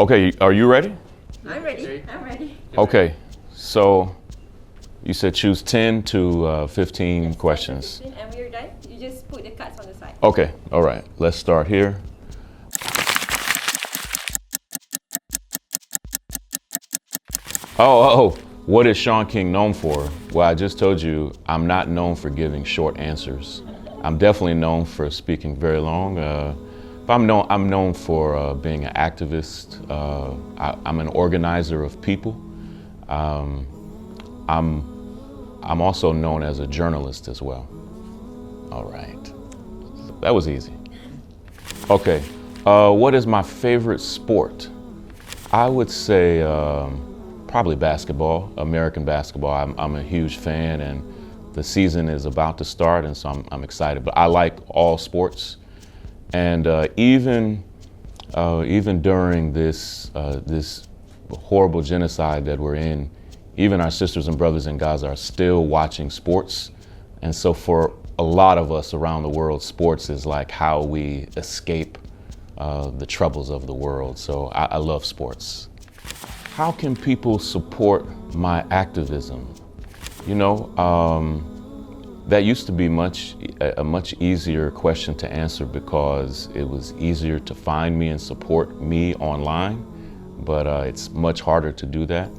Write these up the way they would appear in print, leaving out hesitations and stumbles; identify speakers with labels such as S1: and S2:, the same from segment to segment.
S1: Okay, are you ready?
S2: I'm ready. I'm ready.
S1: Okay, so you said choose 10 to 15 questions.
S2: And we're done. You just put the cards on the side.
S1: Okay, all right, let's start here. What is Shaun King known for? Well, I just told you I'm not known for giving short answers. I'm definitely known for speaking very long. But I'm known for being an activist. I'm an organizer of people. I'm also known as a journalist as well. All right, that was easy. Okay, what is my favorite sport? I would say probably basketball, American basketball. I'm a huge fan, and the season is about to start, and so I'm excited. But I like all sports, and even during this horrible genocide that we're in, even our sisters and brothers in Gaza are still watching sports, and so for a lot of us around the world, sports is like how we escape the troubles of the world. So I love sports. How can people support my activism? You know, that used to be a much easier question to answer because it was easier to find me and support me online, but it's much harder to do that.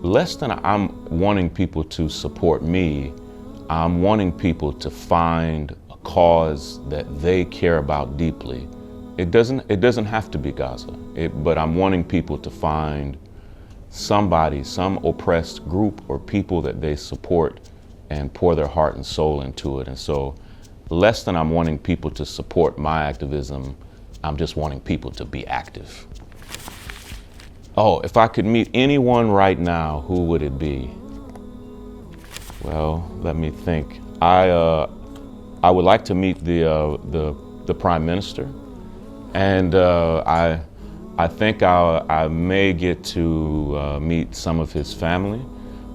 S1: Less than I'm wanting people to support me, I'm wanting people to find a cause that they care about deeply. It doesn't have to be Gaza, but I'm wanting people to find somebody, some oppressed group or people that they support and pour their heart and soul into it. And so less than I'm wanting people to support my activism, I'm just wanting people to be active. Oh, if I could meet anyone right now, who would it be? Well, let me think. I would like to meet the Prime Minister, and I think I may get to meet some of his family,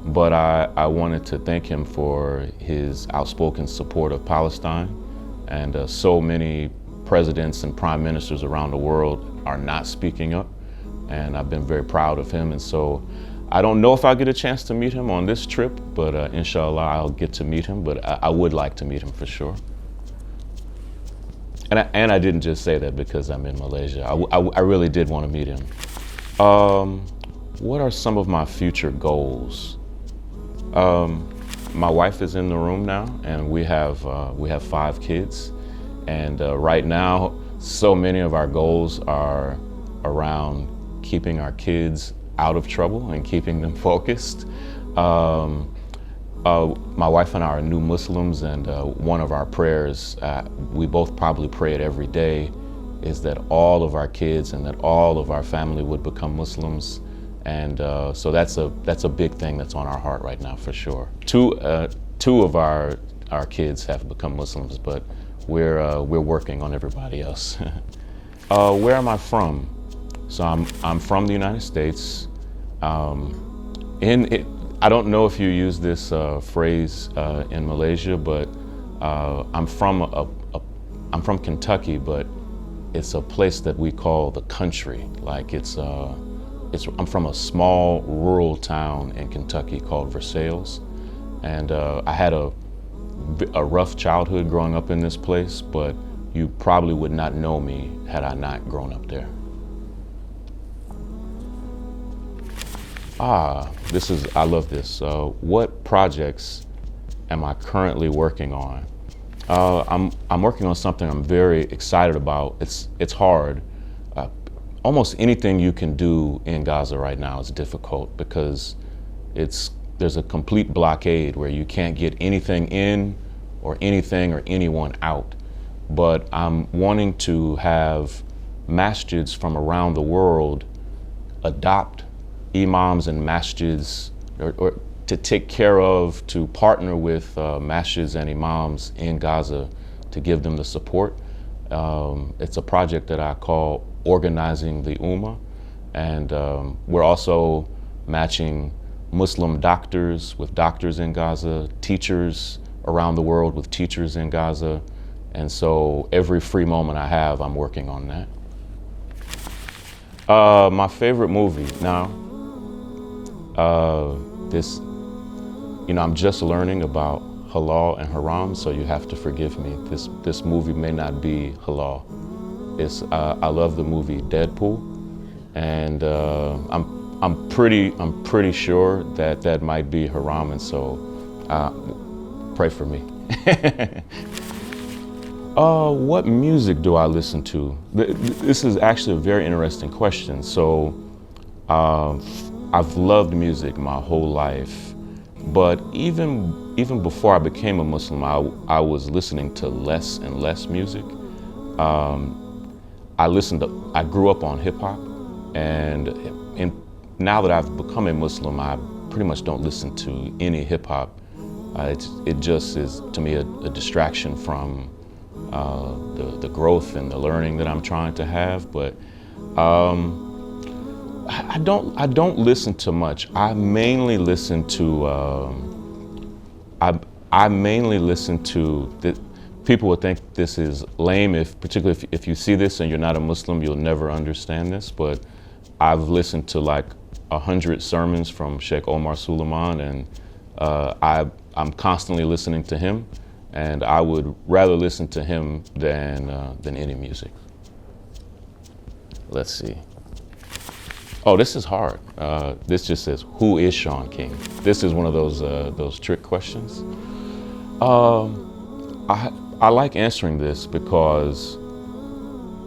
S1: but I wanted to thank him for his outspoken support of Palestine, and so many presidents and prime ministers around the world are not speaking up, and I've been very proud of him. And so I don't know if I'll get a chance to meet him on this trip, but inshallah I'll get to meet him, but I would like to meet him for sure. And I didn't just say that because I'm in Malaysia. I really did want to meet him. What are some of my future goals? My wife is in the room now, and we have 5 kids. And right now, so many of our goals are around keeping our kids out of trouble and keeping them focused. My wife and I are new Muslims, and one of our prayers, we both probably pray it every day, is that all of our kids and that all of our family would become Muslims. And so that's a big thing that's on our heart right now, for sure. Two of our kids have become Muslims, but we're working on everybody else. Where am I from? So I'm from the United States. I don't know if you use this phrase in Malaysia, but I'm from Kentucky, but it's a place that we call the country. Like I'm from a small rural town in Kentucky called Versailles, and I had a rough childhood growing up in this place, but you probably would not know me had I not grown up there. I love this. What projects am I currently working on? I'm working on something I'm very excited about. It's hard. Almost anything you can do in Gaza right now is difficult because there's a complete blockade where you can't get anything in or anyone out. But I'm wanting to have masjids from around the world adopt imams and masjids, or to take care of, to partner with masjids and imams in Gaza to give them the support. It's a project that I call Organizing the Ummah, and we're also matching Muslim doctors with doctors in Gaza, teachers around the world with teachers in Gaza, and so every free moment I have, I'm working on that. My favorite movie now, this, I'm just learning about halal and haram, so you have to forgive me. This movie may not be halal. I love the movie Deadpool, and I'm pretty sure that might be haram, and so pray for me. What music do I listen to? This is actually a very interesting question. So I've loved music my whole life, but even before I became a Muslim, I was listening to less and less music. I grew up on hip hop, and now that I've become a Muslim, I pretty much don't listen to any hip hop. It just is, to me, a distraction from the growth and the learning that I'm trying to have. But I don't listen to much. I mainly listen to people would think this is lame, particularly if you see this and you're not a Muslim, you'll never understand this. But I've listened to like 100 sermons from Sheikh Omar Suleiman, and I'm constantly listening to him, and I would rather listen to him than any music. Let's see. Oh, this is hard. This just says, who is Shaun King? This is one of those trick questions. I like answering this because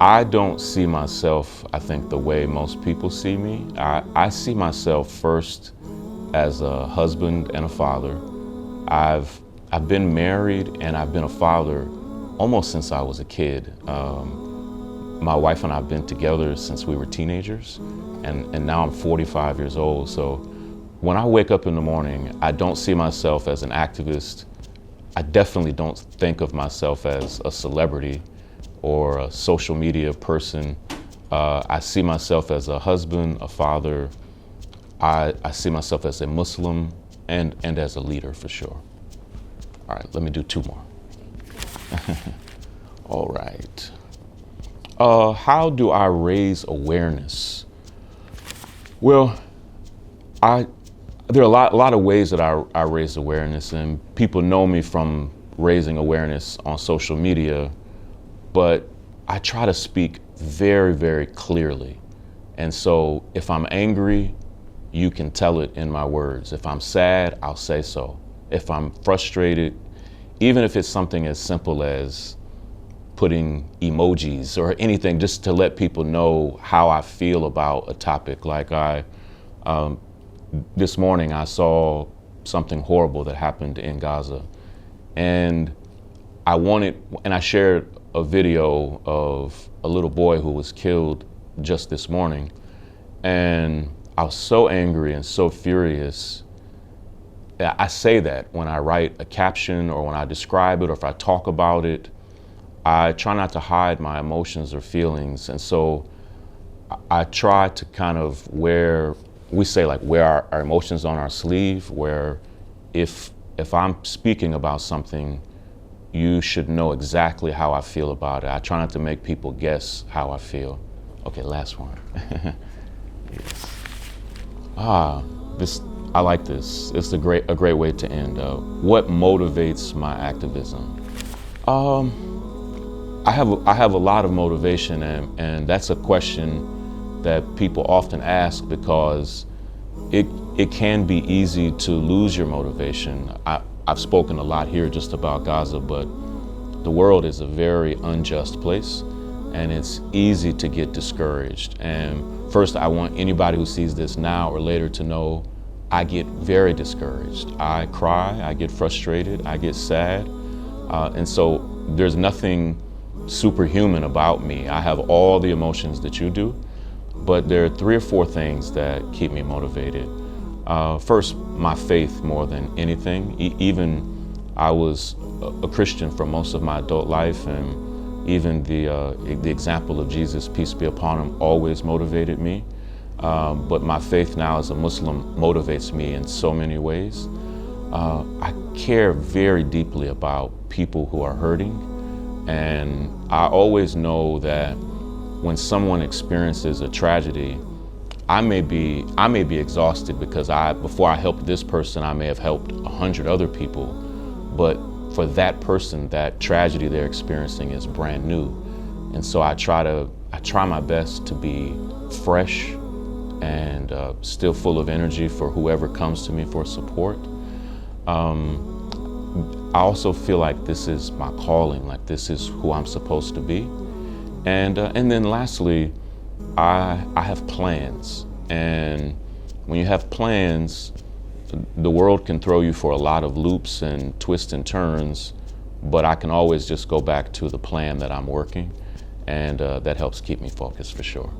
S1: I don't see myself, I think, the way most people see me. I see myself first as a husband and a father. I've been married and I've been a father almost since I was a kid. My wife and I have been together since we were teenagers, and now I'm 45 years old. So when I wake up in the morning, I don't see myself as an activist. I definitely don't think of myself as a celebrity or a social media person. I see myself as a husband, a father. I see myself as a Muslim and as a leader, for sure. All right, let me do two more. All right. How do I raise awareness? Well, there are a lot of ways that I raise awareness, and people know me from raising awareness on social media, but I try to speak very, very clearly. And so if I'm angry, you can tell it in my words. If I'm sad, I'll say so. If I'm frustrated, even if it's something as simple as putting emojis or anything, just to let people know how I feel about a topic. Like this morning I saw something horrible that happened in Gaza, and I shared a video of a little boy who was killed just this morning, and I was so angry and so furious. I say that when I write a caption or when I describe it or if I talk about it. I try not to hide my emotions or feelings, and so I try to kind of wear our emotions on our sleeve, where if I'm speaking about something, you should know exactly how I feel about it. I try not to make people guess how I feel. Okay, last one. Yes. I like this. It's a great way to end. What motivates my activism? I have a lot of motivation, and that's a question that people often ask because it can be easy to lose your motivation. I've spoken a lot here just about Gaza, but the world is a very unjust place, and it's easy to get discouraged. And first, I want anybody who sees this now or later to know I get very discouraged. I cry, I get frustrated, I get sad, and so there's nothing superhuman about me. I have all the emotions that you do, but there are 3 or 4 things that keep me motivated. First, my faith more than anything. Even I was a Christian for most of my adult life, and even the example of Jesus, peace be upon him, always motivated me. But my faith now as a Muslim motivates me in so many ways. I care very deeply about people who are hurting. And I always know that when someone experiences a tragedy, I may be exhausted because before I helped this person, I may have helped 100 other people, but for that person, that tragedy they're experiencing is brand new. And so I try my best to be fresh and still full of energy for whoever comes to me for support. I also feel like this is my calling, like this is who I'm supposed to be. And then lastly, I have plans. And when you have plans, the world can throw you for a lot of loops and twists and turns, but I can always just go back to the plan that I'm working, and that helps keep me focused for sure.